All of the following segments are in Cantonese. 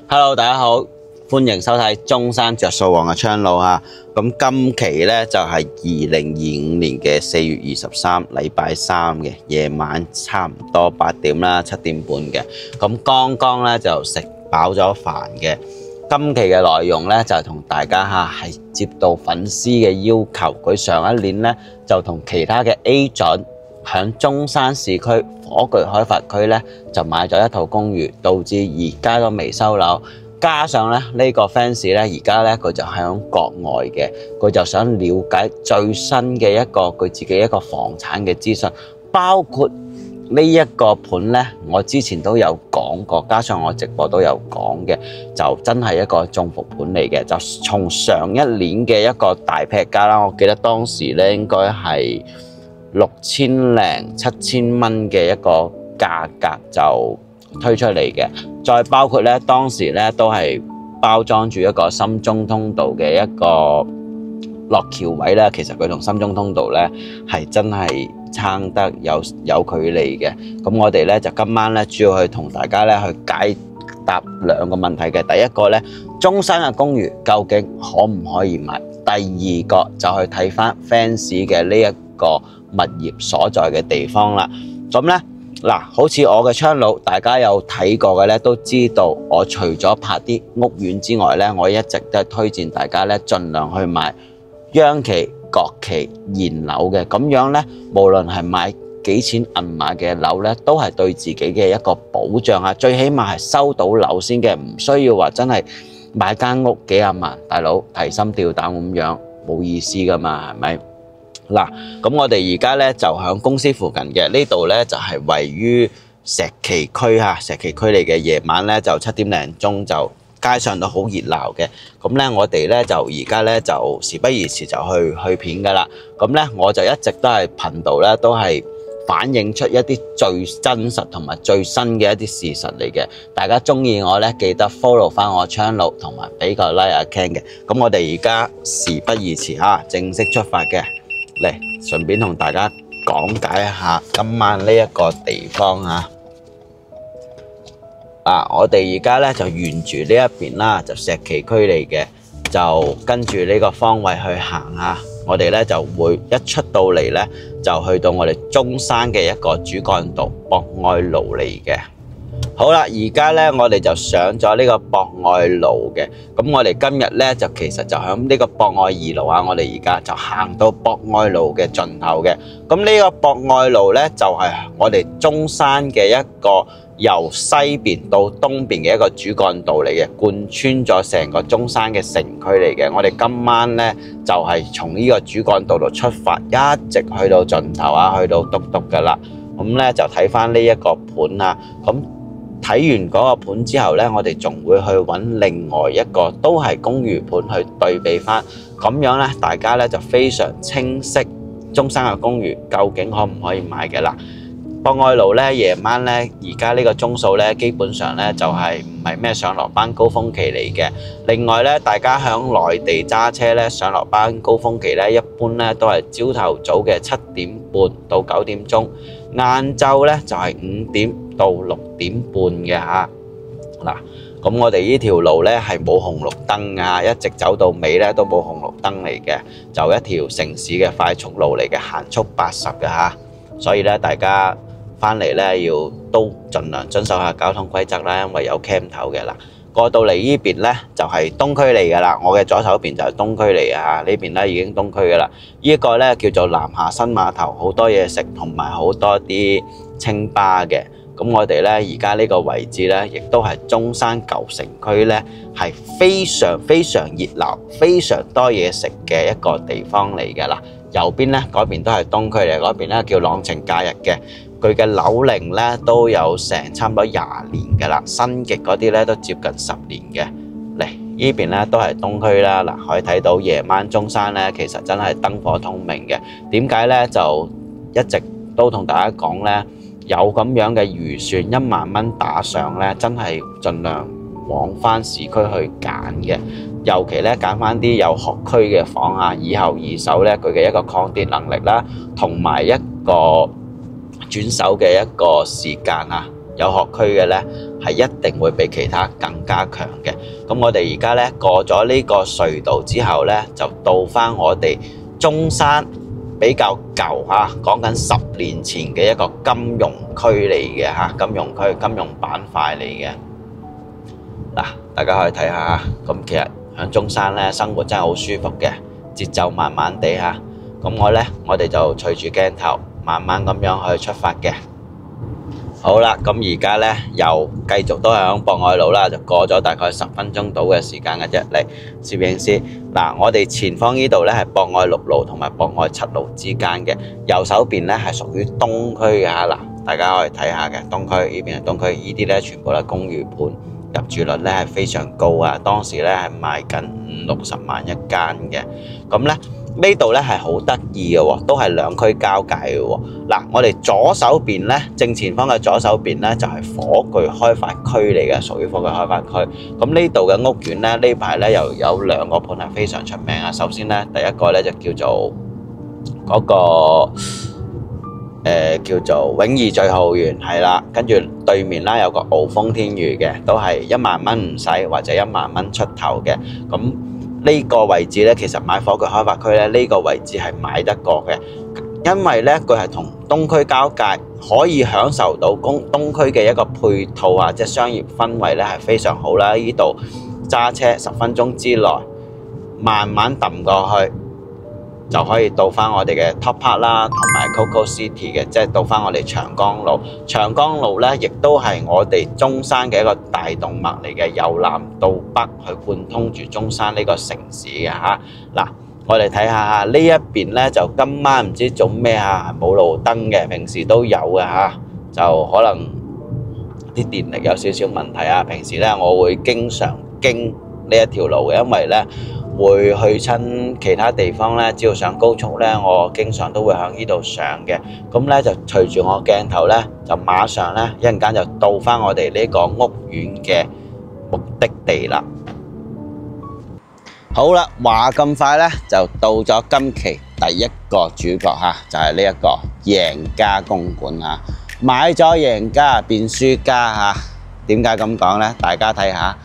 Hello， 大家好，歡迎收睇中山着數王嘅 channel 啊。咁今期呢就係2025年嘅4月23禮拜三嘅夜晚，差唔多8點啦，7點半嘅。咁剛剛呢就食飽咗飯嘅。今期嘅內容呢就係同大家係接到粉絲嘅要求，佢上一年呢就同其他嘅 agent 響中山市區火炬開發區呢就買咗一套公寓，導致而家都未收樓。加上呢個 fans 呢，而家呢佢就喺國外嘅，佢就想了解最新嘅一個佢自己一個房產嘅資訊，包括呢一個盤呢，我之前都有講過，加上我直播都有講嘅，就真係一個中伏盤嚟嘅。就從上一年嘅一個大劈價啦，我記得當時呢應該係6000零7000蚊嘅一個價格就推出嚟嘅，再包括呢當時呢都係包裝住一個深中通道嘅一個落橋位啦。其實佢同深中通道呢係真係差得有距離嘅。咁我哋呢就今晚呢主要去同大家呢去解答兩個問題嘅。第一個呢，中山嘅公寓究竟可唔可以買？第二個就去睇翻 fans 嘅呢一個物業所在嘅地方啦。咁呢嗱，好似我嘅 channel，大家有睇過嘅咧，都知道我除咗拍啲屋苑之外咧，我一直都係推薦大家咧，盡量去買央企、國企、現樓嘅。咁樣咧，無論係買幾錢銀碼嘅樓咧，都係對自己嘅一個保障啊！最起碼係收到樓先嘅，唔需要話真係買間屋幾廿萬，大佬提心吊膽咁樣，冇意思噶嘛，係咪？嗱，咁我哋而家咧就喺公司附近嘅呢度咧，就係位於石岐區嚇，石岐區嚟嘅。夜晚咧就7點零鐘就街上都好熱鬧嘅。咁咧我哋咧就而家咧就時不宜遲就去片噶啦。咁咧我就一直都係頻道咧都係反映出一啲最真實同埋最新嘅一啲事實嚟嘅。大家中意我咧，記得 follow 翻我 channel 同埋俾個 like 阿 Ken 嘅。咁我哋而家事不宜遲嚇，正式出發嘅。嚟，順便同大家講解一下今晚呢一個地方啊！我哋而家咧就沿住呢一邊啦，就石岐區嚟嘅，就跟住呢個方位去行啊！我哋咧就會一出到嚟咧，就去到我哋中山嘅一個主幹道博愛路嚟嘅。好啦，而家咧我哋就上咗呢個博愛路嘅，咁我哋今日咧就其實就喺呢個博愛2路啊，我哋而家就行到博愛路嘅盡頭嘅。咁呢個博愛路咧就係我哋中山嘅一個由西邊到東邊嘅一個主幹道嚟嘅，貫穿咗成個中山嘅城區嚟嘅。我哋今晚咧就係從呢個主幹道度出發，一直去到盡頭啊，去到篤篤噶啦。咁咧就睇翻呢一個盤啊，咁睇完嗰個盤之後呢，我哋仲會去揾另外一個都係公寓盤去對比翻，咁樣呢，大家呢就非常清晰中山嘅公寓究竟可唔可以買嘅啦。博愛路呢，夜晚呢，而家呢個鐘數呢，基本上呢就係唔係咩上落班高峰期嚟嘅。另外呢，大家響內地揸車呢，上落班高峰期呢，一般呢都係朝頭早嘅7點半到9點鐘，晏晝呢就係5點到6點半嘅嚇。嗱，咁我哋呢條路呢係冇紅綠燈啊，一直走到尾呢都冇紅綠燈嚟嘅，就一條城市嘅快速路嚟嘅，限速80嘅嚇。所以呢，大家翻嚟呢要都盡量遵守下交通規則啦，因為有 cam 頭嘅啦。過到嚟呢邊呢就係東區嚟嘅啦，我嘅左手邊就係東區嚟嘅嚇，呢邊呢已經東區嘅啦。呢一個呢叫做南下新碼頭，好多嘢食同埋好多啲清吧嘅。咁我哋呢而家呢個位置呢，亦都係中山舊城區呢，係非常非常熱鬧、非常多嘢食嘅一個地方嚟嘅啦。右邊呢嗰邊都係東區嚟，嗰邊呢叫朗晴假日嘅。佢嘅樓齡咧都有成差唔多20年嘅啦，新極嗰啲咧都接近10年嘅。嚟呢邊咧都係東區啦，嗱可以睇到夜晚中山咧其實真係燈火通明嘅。點解咧？就一直都同大家講咧，有咁樣嘅預算1萬蚊打上咧，真係盡量往翻市區去揀嘅。尤其咧揀翻啲有學區嘅房啊，以後二手咧佢嘅一個抗跌能力啦，同埋一個轉手嘅一個時間啊，有學區嘅呢，係一定會比其他更加強嘅。咁我哋而家呢，過咗呢個隧道之後呢，就到返我哋中山比較舊嚇，講緊10年前嘅一個金融區嚟嘅嚇，金融區金融板塊嚟嘅。嗱，大家可以睇下，咁其實喺中山呢，生活真係好舒服嘅，節奏慢慢地嚇。咁我哋就隨住鏡頭慢慢咁樣去出發嘅。好啦，咁而家呢，又繼續都係響博愛路啦，就過咗大概10分鐘到嘅時間嘅啫。嚟，攝影師，嗱，我哋前方呢度呢係博愛6路同埋博愛7路之間嘅，右手邊呢係屬於東區嘅嚇。嗱，大家可以睇下嘅，東區呢邊係東區，呢啲呢全部都係公寓盤，入住率呢係非常高啊。當時呢係賣緊50-60萬一間嘅，咁呢度呢係好得意嘅喎，都係兩區交界嘅喎。嗱，我哋左手邊呢，正前方嘅左手邊呢，就係火炬開發區嚟嘅，屬於火炬開發區。咁呢度嘅屋苑呢，呢排呢又有2個盤係非常出名啊。首先呢，第一個呢就叫做嗰個叫做永義聚浩園，係啦，跟住對面啦有個鰲峰天娛嘅，都係1萬蚊唔使或者1萬蚊出頭嘅。咁呢個位置呢，其實買火炬開發區呢，呢個位置係買得過嘅，因為呢，佢係同東區交界，可以享受到東區嘅一個配套啊，即係商業氛圍呢係非常好啦。呢度揸車10分鐘之內，慢慢揼過去就可以到返我哋嘅 Top Park 啦，同埋 Coco City 嘅，即係到返我哋長江路。長江路呢，亦都係我哋中山嘅一個大動脈嚟嘅，由南到北去貫通住中山呢個城市嘅嚇。嗱，我哋睇下呢一邊呢，就今晚唔知做咩啊，冇路燈嘅，平時都有嘅嚇，就可能啲電力有少少問題啊。平時呢，我會經常經呢一條路嘅，因為呢，會去親其他地方呢，只要上高速呢，我經常都會喺呢度上嘅。咁呢，就隨住我鏡頭呢，就馬上呢，一陣間就到返我哋呢個屋苑嘅目的地啦。好啦，話咁快呢，就到咗今期第一個主角嚇，就係呢一個贏家公館嚇。買咗贏家變輸家嚇，點解咁講呢？大家睇下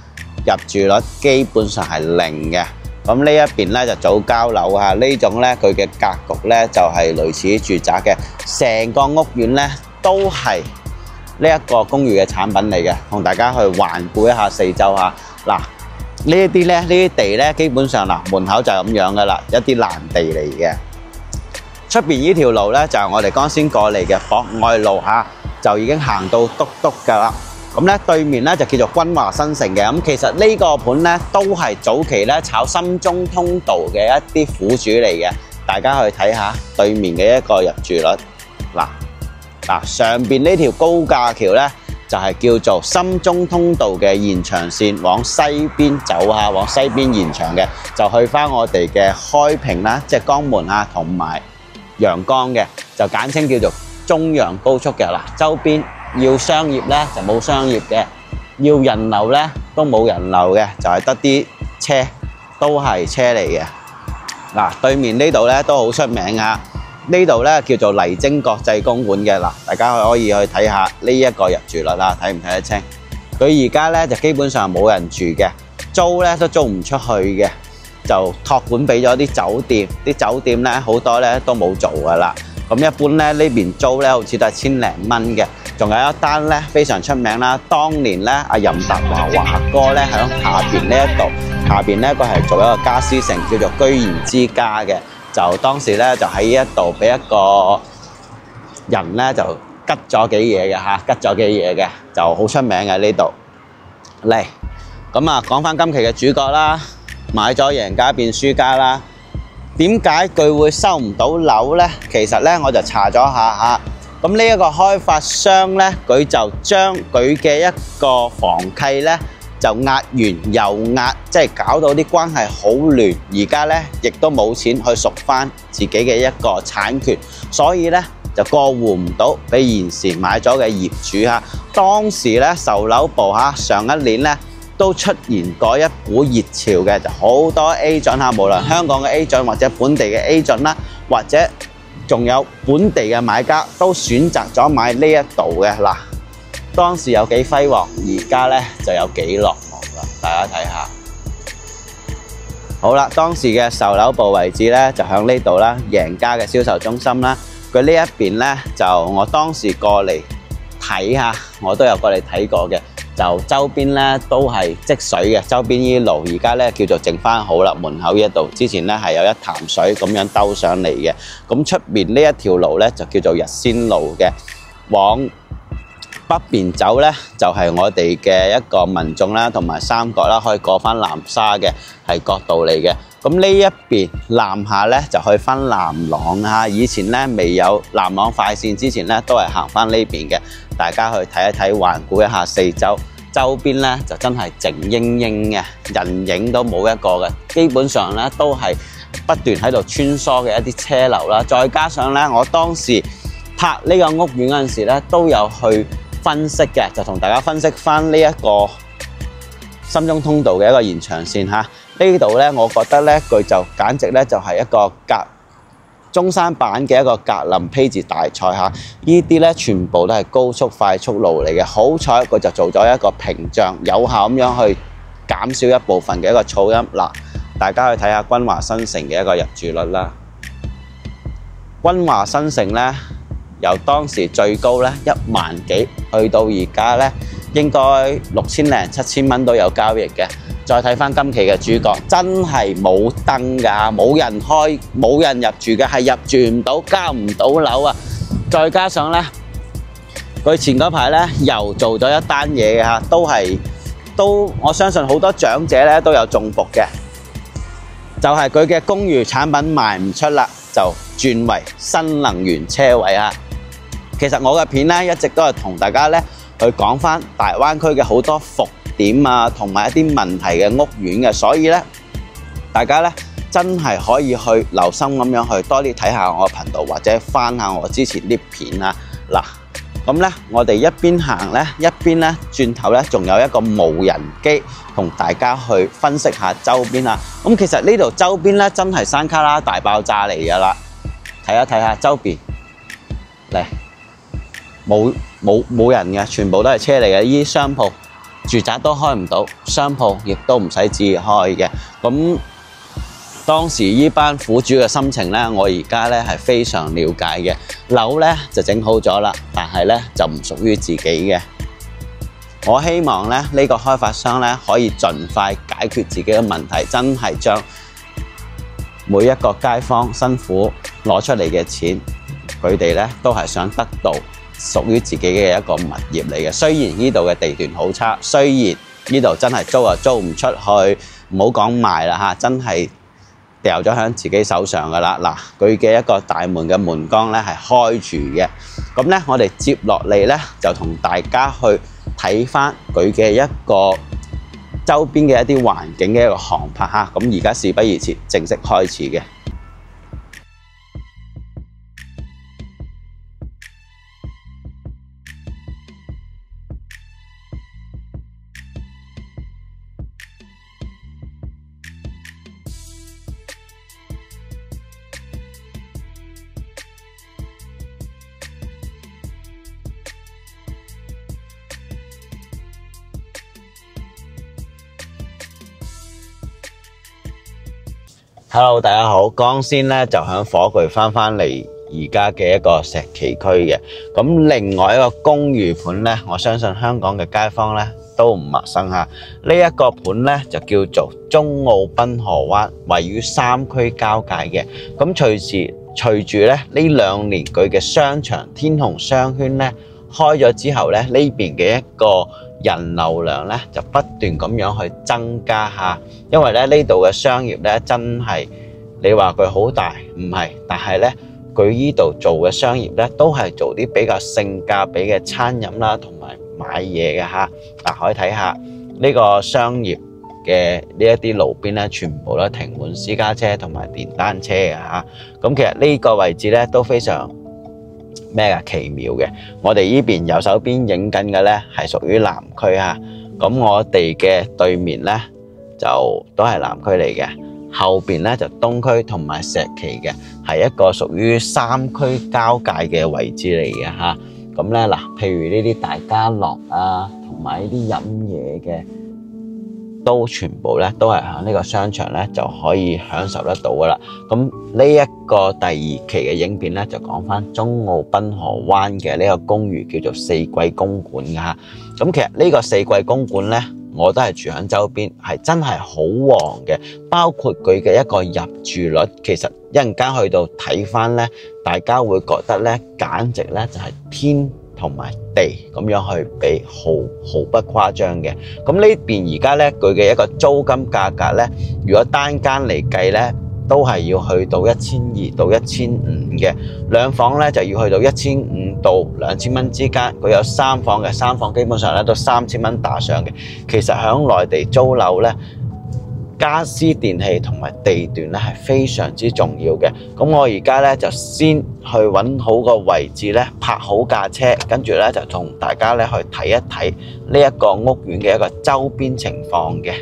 入住率基本上係0嘅。咁呢一邊呢就早交樓啊，呢種呢佢嘅格局呢就係類似於住宅嘅，成個屋苑呢都係呢一個公寓嘅產品嚟嘅，同大家去環顧一下四周嚇。嗱，呢一啲呢，呢啲地呢基本上嗱門口就係咁樣噶啦，一啲爛地嚟嘅。出邊呢條路呢就係我哋剛先過嚟嘅博愛路嚇，就已經行到篤篤噶啦。咁咧對面咧就叫做君華新城嘅，咁其實呢個盤咧都係早期咧炒深中通道嘅一啲苦主嚟嘅，大家去睇下對面嘅一個入住率。嗱，上邊呢條高架橋咧就係叫做深中通道嘅延長線，往西邊走下，往西邊延長嘅，就去翻我哋嘅開平啦，即係江門啊，同埋陽江嘅，就簡稱叫做中陽高速嘅。嗱，周邊要商業呢就冇商業嘅，要人流呢都冇人流嘅，就係得啲車，都係車嚟嘅。嗱，對面呢度呢都好出名啊，呢度呢叫做麗晶國際公館嘅。嗱，大家可以去睇下呢一個入住率啦，睇唔睇得清？佢而家呢就基本上冇人住嘅，租呢都租唔出去嘅，就託管俾咗啲酒店，啲酒店呢好多呢都冇做噶啦。咁一般呢呢邊租呢好似都係千零蚊嘅。仲有一單咧非常出名啦，當年咧阿任達華華哥咧喺下邊呢一度，下邊咧佢係做一個家私城，叫做居然之家嘅，就當時咧就喺呢一度俾一個人咧就吉咗幾嘢嘅嚇，吉咗幾嘢嘅，就好出名嘅呢度。嚟，咁啊講翻今期嘅主角啦，買咗贏家變輸家啦。點解佢會收唔到樓咧？其實咧我就查咗下嚇。咁呢一個開發商呢，佢就將佢嘅一個房契呢，就押完又押，即係搞到啲關係好亂。而家呢，亦都冇錢去贖翻自己嘅一個產權，所以呢，就過戶唔到俾現時買咗嘅業主嚇。當時呢，售樓部嚇上一年呢，都出現過一股熱潮嘅，就好多 agent 嚇，無論香港嘅 agent 或者本地嘅 agent 啦，或者仲有本地嘅買家都選擇咗買呢一度嘅。嗱，當時有幾輝煌，而家咧就有幾落寞啦。大家睇下。好啦，當時嘅售樓部位置咧就喺呢度啦，贏家嘅銷售中心啦。佢呢一邊咧就我當時過嚟睇下，我都有過嚟睇過嘅。就周邊咧都係積水嘅，周邊呢啲路而家咧叫做整翻好啦。門口呢一度之前咧係有一潭水咁樣兜上嚟嘅。咁出面呢一條路咧就叫做日仙路嘅，往北邊走咧就係我哋嘅一個民眾啦，同埋三角啦，可以過翻南沙嘅係角道嚟嘅。咁呢一邊南下咧就去翻南朗啊。以前咧未有南朗快線之前咧都係行翻呢邊嘅。大家去睇一睇，環顧一下四周，周邊咧就真係靜英英嘅，人影都冇一個嘅。基本上咧都係不斷喺度穿梭嘅一啲車流啦。再加上咧，我當時拍呢個屋苑嗰陣時咧，都有去分析嘅，就同大家分析翻呢一個深中通道嘅一個延長線嚇。呢度咧，我覺得咧佢就簡直咧就係一個中山版嘅一個格林披治大賽嚇。呢啲咧全部都係高速快速路嚟嘅，好彩佢就做咗一個屏障，有效咁樣去減少一部分嘅一個噪音。嗱，大家去睇下君華新城嘅一個入住率啦。君華新城咧由當時最高咧1萬幾，去到而家咧應該6000零7000蚊都有交易嘅。再睇翻今期嘅主角，真係冇燈㗎，冇人開，冇人入住嘅，係入住唔到，交唔到樓啊！再加上咧，佢前嗰排咧又做咗一單嘢嘅嚇，都我相信好多長者咧都有中伏嘅，就係佢嘅公寓產品賣唔出啦，就轉為新能源車位啊！其實我嘅片咧一直都係同大家咧去講翻大灣區嘅好多伏點啊，同埋一啲問題嘅屋苑嘅，所以咧大家咧真係可以去留心咁樣去多啲睇下我嘅頻道，或者翻下我之前啲片啊。嗱，咁咧我哋一邊行咧，一邊咧轉頭咧仲有一個無人機同大家去分析下周邊啊。咁其實呢度周邊咧真係山卡拉大爆炸嚟㗎啦，睇一睇下周邊嚟，冇人嘅，全部都係車嚟嘅。呢啲商鋪住宅都開唔到，商鋪亦都唔使自己開嘅。咁當時呢班苦主嘅心情呢，我而家呢係非常了解嘅。樓呢就整好咗啦，但係呢就唔屬於自己嘅。我希望呢個開發商呢可以盡快解決自己嘅問題，真係將每一個街坊辛苦攞出嚟嘅錢，佢哋呢都係想得到屬於自己嘅一個物業嚟嘅。雖然呢度嘅地段好差，雖然呢度真係租又租唔出去，唔好講賣啦嚇，真係掉咗喺自己手上噶啦。嗱，佢嘅一個大門嘅門崗咧係開住嘅。咁咧，我哋接落嚟咧就同大家去睇翻佢嘅一個周邊嘅一啲環境嘅一個航拍嚇。咁而家事不宜遲，正式開始嘅。Hello， 大家好。剛先咧就響火炬翻嚟而家嘅一個石岐區嘅。咁另外一個公寓盤咧，我相信香港嘅街坊咧都唔陌生嚇。呢一個盤咧就叫做中澳濱河灣，位於三區交界嘅。咁隨住咧呢2年佢嘅商場天虹商圈咧開咗之後咧，呢邊嘅一個人流量咧就不斷咁樣去增加嚇，因為咧呢度嘅商業咧真係你話佢好大唔係，但係咧佢呢度做嘅商業咧都係做啲比較性價比嘅餐飲啦，同埋買嘢嘅嚇。嗱，可以睇下呢個商業嘅呢一啲路邊咧，全部都停滿私家車同埋電單車嘅嚇。咁其實呢個位置咧都非常奇妙嘅。我哋呢邊右手邊影緊嘅咧係屬於南區嚇，咁我哋嘅對面咧就都係南區嚟嘅，後邊咧就東區同埋石岐嘅，係一個屬於三區交界嘅位置嚟嘅嚇。咁咧嗱，譬如呢啲大家樂啊，同埋呢啲飲嘢嘅，都全部咧都係喺呢個商場咧就可以享受得到噶啦。咁呢一個第二期嘅影片咧就講翻中澳濱河灣嘅呢個公寓叫做四季公館噶嚇。咁其實呢個四季公館咧，我都係住喺周邊，係真係好旺嘅。包括佢嘅一個入住率，其實一陣間去到睇翻咧，大家會覺得咧簡直咧就係天同埋地咁樣去比，毫不誇張嘅。咁呢邊而家咧佢嘅一個租金價格咧，如果單間嚟計咧，都係要去到1200到1500嘅，兩房咧就要去到1500到2000蚊之間。佢有三房嘅，三房基本上咧都3000蚊打上嘅。其實喺內地租樓咧，家私電器同埋地段咧係非常之重要嘅。咁我而家咧就先去揾好個位置咧，泊好架車，跟住咧就同大家咧去睇一睇呢一個屋苑嘅一個周邊情況嘅。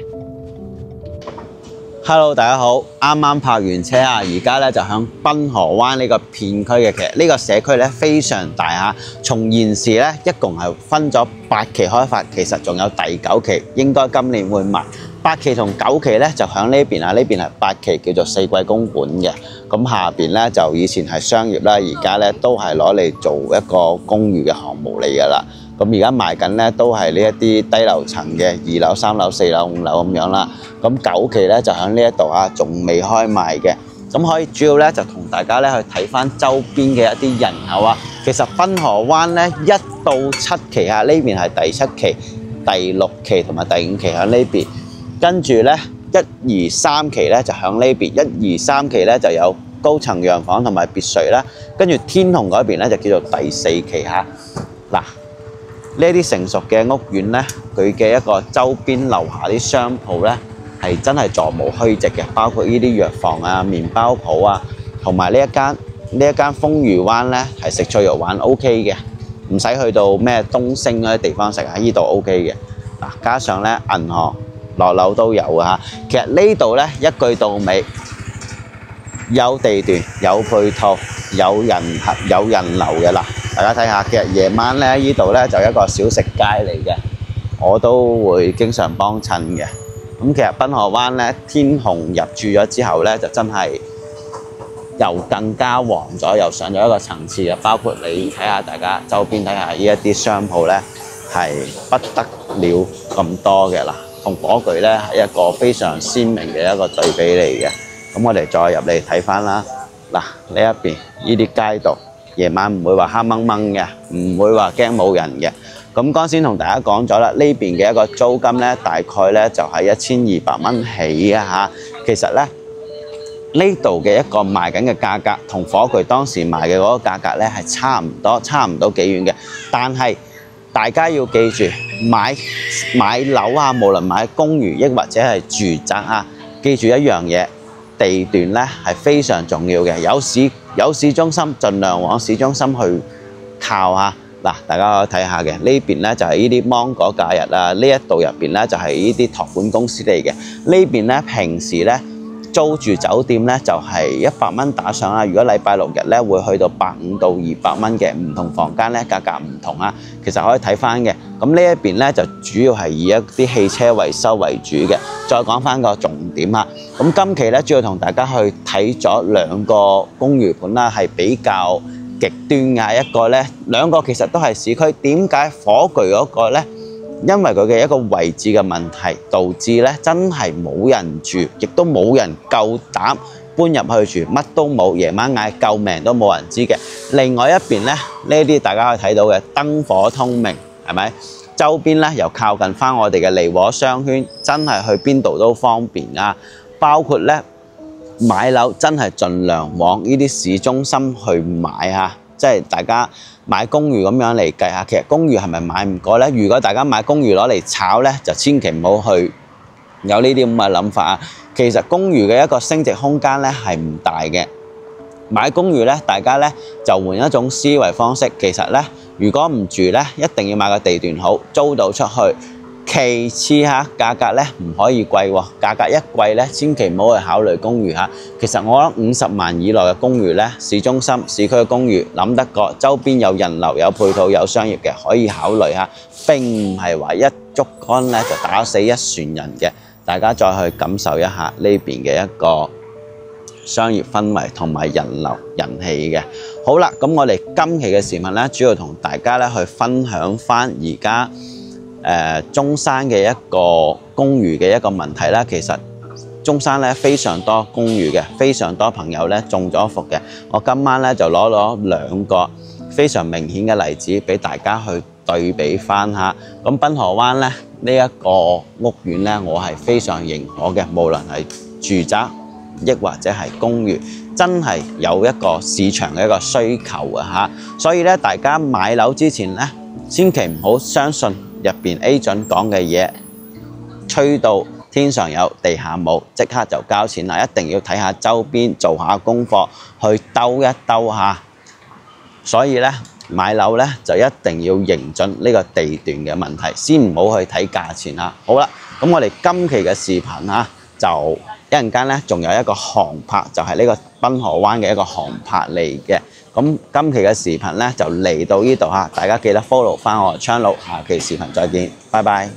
Hello， 大家好，啱啱泊完車啊，而家咧就響濱河灣呢個片區嘅。其實呢個社區咧非常大嚇，從現時咧一共係分咗8期開發，其實仲有第9期，應該今年會賣。8期同9期咧就響呢邊啊，呢邊係8期叫做四季公館嘅。咁下邊咧就以前係商業啦，而家咧都係攞嚟做一個公寓嘅項目嚟㗎啦。咁而家賣緊咧都係呢一啲低樓層嘅2樓、3樓、4樓、5樓咁樣啦。咁9期咧就喺呢一度啊，仲未開賣嘅。咁可以主要咧就同大家咧去睇翻周邊嘅一啲人口啊。其實濱河灣咧1到7期啊，呢邊係第7期、第6期同埋第5期喺呢邊。跟住咧1、2、3期咧就喺呢邊，1、2、3期咧就有高層洋房同埋別墅啦。跟住天虹嗰邊咧就叫做第4期嚇。嗱，呢啲成熟嘅屋苑咧，佢嘅一個周邊樓下啲商鋪咧係真係座無虛席嘅，包括呢啲藥房啊、麵包鋪啊，同埋呢一間豐裕灣咧係食菜肉丸 OK 嘅，唔使去到咩東星嗰啲地方食啊，呢度 OK 嘅。嗱，加上咧銀行落樓都有啊。其實呢度咧一句到尾，有地段、有配套、有人流嘅啦。大家睇下，其實夜晚咧呢度咧就一個小食街嚟嘅，我都會經常幫襯嘅。咁其實濱河灣咧，天虹入住咗之後咧，就真係又更加旺咗，又上咗一個層次啊！包括你睇下，大家周邊睇下呢一啲商鋪咧，係不得了咁多嘅啦，同火炬咧係一個非常鮮明嘅一個對比嚟嘅。咁我哋再入嚟睇翻啦。嗱，呢一邊呢啲街道，夜晚唔會話黑掹掹嘅，唔會話驚冇人嘅。咁剛先同大家講咗啦，呢邊嘅一個租金咧，大概咧就係1200蚊起啊嚇。其實咧呢度嘅一個賣緊嘅價格，同火炬當時賣嘅嗰個價格咧係差唔多幾遠嘅。但係大家要記住，買樓啊，無論買公寓抑或者係住宅啊，記住一樣嘢，地段咧係非常重要嘅。有市中心，盡量往市中心去靠下。嗱，大家可以睇下嘅，呢邊咧就係呢啲芒果假日啊，呢一度入邊咧就係呢啲託管公司嚟嘅。呢邊咧平時咧租住酒店咧就係100蚊打上啦。如果禮拜6日咧會去到150到200蚊嘅，唔同房間咧價格唔同啊。其實可以睇翻嘅。咁呢一邊咧就主要係以一啲汽車維修為主嘅。再講翻個重點啊。咁今期咧主要同大家去睇咗2個公寓盤啦，係比較極端嘅。一個咧，2個其實都係市區。點解火炬嗰個咧？因為佢嘅一個位置嘅問題，導致咧真係冇人住，亦都冇人夠膽搬入去住，乜都冇。夜晚嗌救命都冇人知嘅。另外一邊咧，呢啲大家可以睇到嘅燈火通明，係咪？周邊咧又靠近翻我哋嘅利和商圈，真係去邊度都方便啊！包括咧買樓真係盡量往呢啲市中心去買啊！即係大家買公寓咁樣嚟計下，其實公寓係咪買唔過呢？如果大家買公寓攞嚟炒呢，就千祈唔好去有呢啲咁嘅諗法啊！其實公寓嘅一個升值空間呢係唔大嘅。買公寓呢，大家呢就換一種思維方式。其實呢，如果唔住呢，一定要買個地段好，租到出去。其次嚇，價格咧唔可以貴喎，價格一貴咧，千祈唔好去考慮公寓嚇。其實我覺得50萬以內嘅公寓咧，市中心、市區嘅公寓諗得過，周邊有人流、有配套、有商業嘅可以考慮嚇。並唔係話一竹竿咧就打死一船人嘅。大家再去感受一下呢邊嘅一個商業氛圍同埋人流人氣嘅。好啦，咁我哋今期嘅視頻咧，主要同大家咧去分享翻而家中山嘅一個公寓嘅一個問題啦。其實中山咧非常多公寓嘅，非常多朋友咧中咗伏嘅。我今晚咧就攞咗2個非常明顯嘅例子俾大家去對比翻下。咁濱河灣咧呢一個屋苑咧，我係非常認可嘅，無論係住宅亦或者係公寓，真係有一個市場嘅一個需求啊嚇。所以咧，大家買樓之前咧，千祈唔好相信入邊 agent 講嘅嘢，吹到天上有地下冇，即刻就交錢啦！一定要睇下周邊，做下功課，去兜一兜下。所以咧，買樓咧就一定要認準呢個地段嘅問題，先唔好去睇價錢啦。好啦，咁我哋今期嘅視頻嚇，就一陣間咧仲有一個航拍，就係呢個濱河灣嘅一個航拍嚟嘅。咁今期嘅視頻咧就嚟到呢度嚇，大家記得 follow 翻我 channel，下期視頻再見，拜拜。